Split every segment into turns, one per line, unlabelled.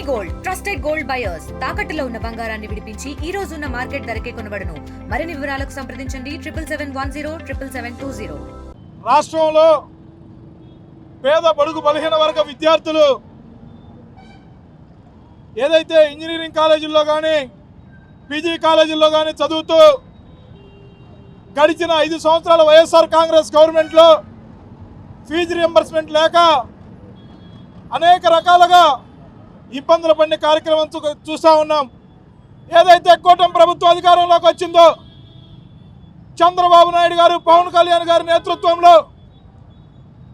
Gold trusted gold buyers తాకట్టులో ఉన్న బంగారాన్ని విడిపించి ఈ రోజు ఉన్న మార్కెట్ ధరకే కొనబడును. మరిన్ని వివరాలకు సంప్రదించండి 7710777720.
రాష్ట్రంలో పేద బడుగు బలహీన వర్గ విద్యార్థులు ఏదైతే ఇంజనీరింగ్ కాలేజీల్లో కానీ పీజీ కాలేజీల్లో కానీ చదువుతూ గడిచిన 5 సంవత్సరాల వైఎస్ఆర్ కాంగ్రెస్ గవర్నమెంట్లో ఫీజు రియంబర్స్మెంట్ లేక అనేక రకాలుగా ఇబ్బందులు పడిన కార్యక్రమం చూస్తూ ఉన్నాం. ఏదైతే కూటమి ప్రభుత్వం అధికారంలోకి వచ్చిందో చంద్రబాబు నాయుడు గారు, పవన్ కళ్యాణ్ గారి నేతృత్వంలో,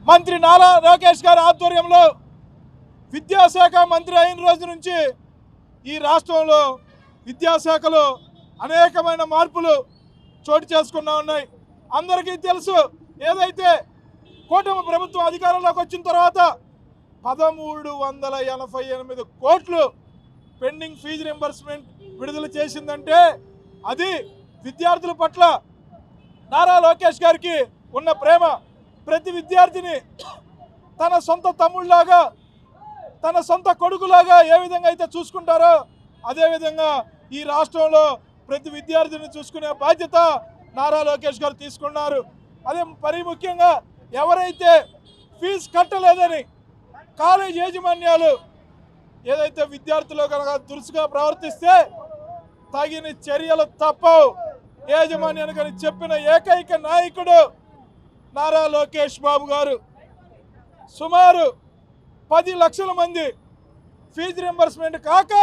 మంత్రి నారా లోకేష్ గారి ఆధ్వర్యంలో విద్యాశాఖ మంత్రి అయిన రోజు నుంచి ఈ రాష్ట్రంలో విద్యాశాఖలో అనేకమైన మార్పులు చోటు చేసుకున్నా ఉన్నాయి. అందరికీ తెలుసు, ఏదైతే కూటమి ప్రభుత్వం అధికారంలోకి వచ్చిన తర్వాత 1388 కోట్లు పెండింగ్ ఫీజు రింబర్స్మెంట్ విడుదల చేసిందంటే అది విద్యార్థుల పట్ల నారా లోకేష్ గారికి ఉన్న ప్రేమ. ప్రతి విద్యార్థిని తన సొంత తమ్ముళ్లాగా, తన సొంత కొడుకులాగా ఏ విధంగా అయితే చూసుకుంటారో అదేవిధంగా ఈ రాష్ట్రంలో ప్రతి విద్యార్థిని చూసుకునే బాధ్యత నారా లోకేష్ గారు తీసుకున్నారు. అదే మరీ ముఖ్యంగా ఎవరైతే ఫీజు కట్టలేదని కాలేజ్ యాజమాన్యాలు ఏదైతే విద్యార్థులు కనుక దురుసుగా ప్రవర్తిస్తే తగిన చర్యలు తప్పవు. యాజమాన్యాన్ని కానీ చెప్పిన ఏకైక నాయకుడు నారా లోకేష్ బాబు గారు. సుమారు 10 లక్షల మంది ఫీజు రింబర్స్మెంట్ కాక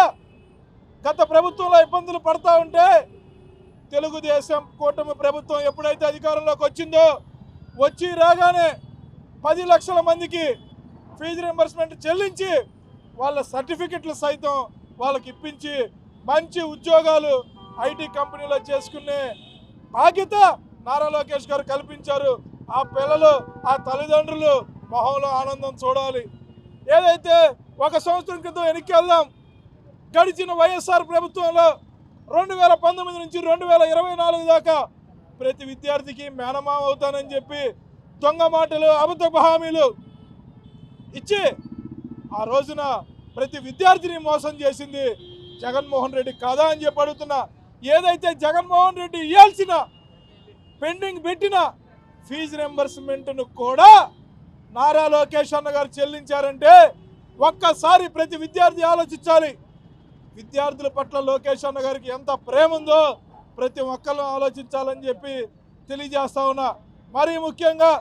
గత ప్రభుత్వంలో ఇబ్బందులు పడతా ఉంటే తెలుగుదేశం కూటమి ప్రభుత్వం ఎప్పుడైతే అధికారంలోకి వచ్చిందో వచ్చి రాగానే 10 లక్షల మందికి ఫీజు రింబర్స్మెంట్ చెల్లించి వాళ్ళ సర్టిఫికెట్లు సైతం వాళ్ళకి ఇప్పించి మంచి ఉద్యోగాలు ఐటీ కంపెనీలో చేసుకునే బాధ్యత నారా లోకేష్ గారు కల్పించారు. ఆ పిల్లలు, ఆ తల్లిదండ్రులు మొహంలో ఆనందం చూడాలి. ఏదైతే 1 సంవత్సరం క్రితం వెనక్కి వెళ్దాం, గడిచిన వైఎస్ఆర్ ప్రభుత్వంలో 2019 నుంచి 2024 దాకా ప్రతి విద్యార్థికి మేనమామ అవుతానని చెప్పి దొంగ మాటలు, అబద్ధపు హామీలు ఇచ్చి ఆ రోజున ప్రతి విద్యార్థిని మోసం చేసింది జగన్మోహన్ రెడ్డి కాదా అని చెప్పి అడుగుతున్నా. ఏదైతే జగన్మోహన్ రెడ్డి ఇవ్వాల్సిన పెండింగ్ పెట్టిన ఫీజు రింబర్స్మెంట్ను కూడా నారా లోకేష్ అన్న గారు చెల్లించారంటే ఒక్కసారి ప్రతి విద్యార్థి ఆలోచించాలి. విద్యార్థుల పట్ల లోకేష్ అన్న గారికి ఎంత ప్రేమ ఉందో ప్రతి ఒక్కరు ఆలోచించాలని చెప్పి తెలియజేస్తా ఉన్నా. మరీ ముఖ్యంగా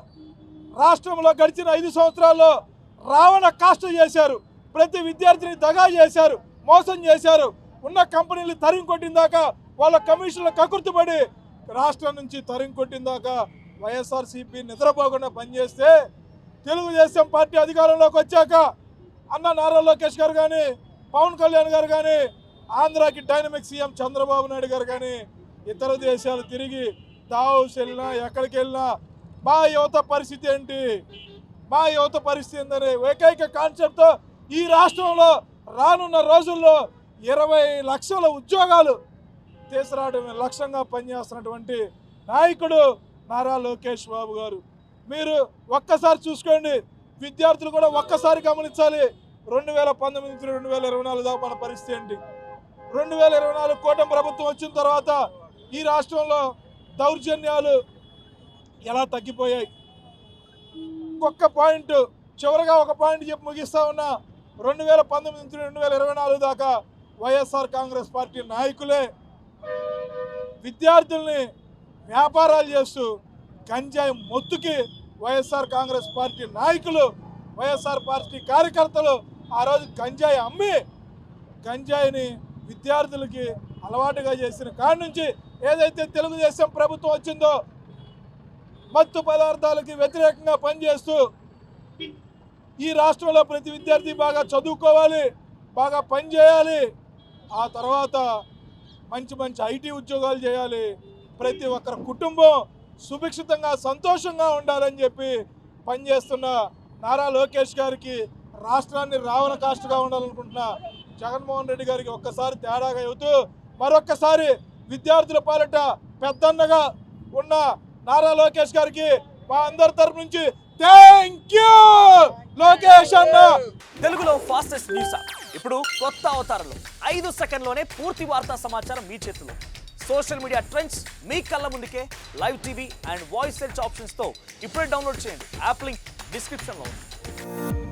రాష్ట్రంలో గడిచిన 5 సంవత్సరాల్లో రావణ కాష్ట చేశారు. ప్రతి విద్యార్థిని దగా చేశారు, మోసం చేశారు. ఉన్న కంపెనీలు తరిం కొట్టిందాక వాళ్ళ కమిషన్లు కకుర్తిపడి రాష్ట్రం నుంచి తరిం కొట్టిందాక వైఎస్ఆర్సీపీ నిద్రపోకుండా పనిచేస్తే తెలుగుదేశం పార్టీ అధికారంలోకి వచ్చాక అన్న నారా లోకేష్ గారు కానీ, పవన్ కళ్యాణ్ గారు కానీ, ఆంధ్రాకి డైనమిక్ సీఎం చంద్రబాబు నాయుడు గారు కానీ ఇతర దేశాలు తిరిగి దావోస్ వెళ్ళినా ఎక్కడికి వెళ్ళినా మా యువత పరిస్థితి ఏంటి, మా యువత పరిస్థితి ఏంటనే ఏకైక కాన్సెప్ట్తో ఈ రాష్ట్రంలో రానున్న రోజుల్లో 20 లక్షల ఉద్యోగాలు తీసుకురావడమే లక్ష్యంగా పనిచేస్తున్నటువంటి నాయకుడు నారా లోకేష్ బాబు గారు. మీరు ఒక్కసారి చూసుకోండి, విద్యార్థులు కూడా ఒక్కసారి గమనించాలి. 2019 నుంచి 2024 దాకా మన పరిస్థితి ఏంటి. 2024 కూటమి ప్రభుత్వం వచ్చిన తర్వాత ఈ రాష్ట్రంలో దౌర్జన్యాలు ఎలా తగ్గిపోయాయి. ఇంకొక పాయింట్, చివరిగా ఒక పాయింట్ చెప్పి ముగిస్తా ఉన్నా. 2019 నుంచి 2024 దాకా వైఎస్ఆర్ కాంగ్రెస్ పార్టీ నాయకులే విద్యార్థుల్ని వ్యాపారాలు చేస్తూ గంజాయి మొత్తుకి వైఎస్ఆర్ కాంగ్రెస్ పార్టీ నాయకులు, వైఎస్ఆర్ పార్టీ కార్యకర్తలు ఆ రోజు గంజాయి అమ్మి గంజాయిని విద్యార్థులకి అలవాటుగా చేసిన కాడి నుంచి ఏదైతే తెలుగుదేశం ప్రభుత్వం వచ్చిందో మత్తు పదార్థాలకి వ్యతిరేకంగా పనిచేస్తూ ఈ రాష్ట్రంలో ప్రతి విద్యార్థి బాగా చదువుకోవాలి, బాగా పనిచేయాలి, ఆ తర్వాత మంచి మంచి ఐటీ ఉద్యోగాలు చేయాలి, ప్రతి ఒక్కరి కుటుంబం సుభిక్షితంగా సంతోషంగా ఉండాలని చెప్పి పనిచేస్తున్న నారా లోకేష్ గారికి, రాష్ట్రాన్ని రావణ కాష్టుగా ఉండాలనుకుంటున్న జగన్మోహన్ రెడ్డి గారికి ఒక్కసారి తేడాగా అవుతూ మరొక్కసారి విద్యార్థుల పాలిట పెద్దన్నగా ఉన్న నారా లోకేష్ గారికి మా అందరి తరపు నుంచి థ్యాంక్ యూ లోకేష్ అన్న.
తెలుగులో ఫాస్టెస్ట్ న్యూస్ ఇప్పుడు కొత్త అవతారంలో 5 సెకండ్లోనే పూర్తి వార్తా సమాచారం మీ చేతిలో. సోషల్ మీడియా ట్రెండ్స్ మీ కళ్ళ ముందుకే live TV and voice search ఆప్షన్స్తో ఇప్పుడే డౌన్లోడ్ చేయండి. యాప్ లింక్ డిస్క్రిప్షన్లో ఉంది.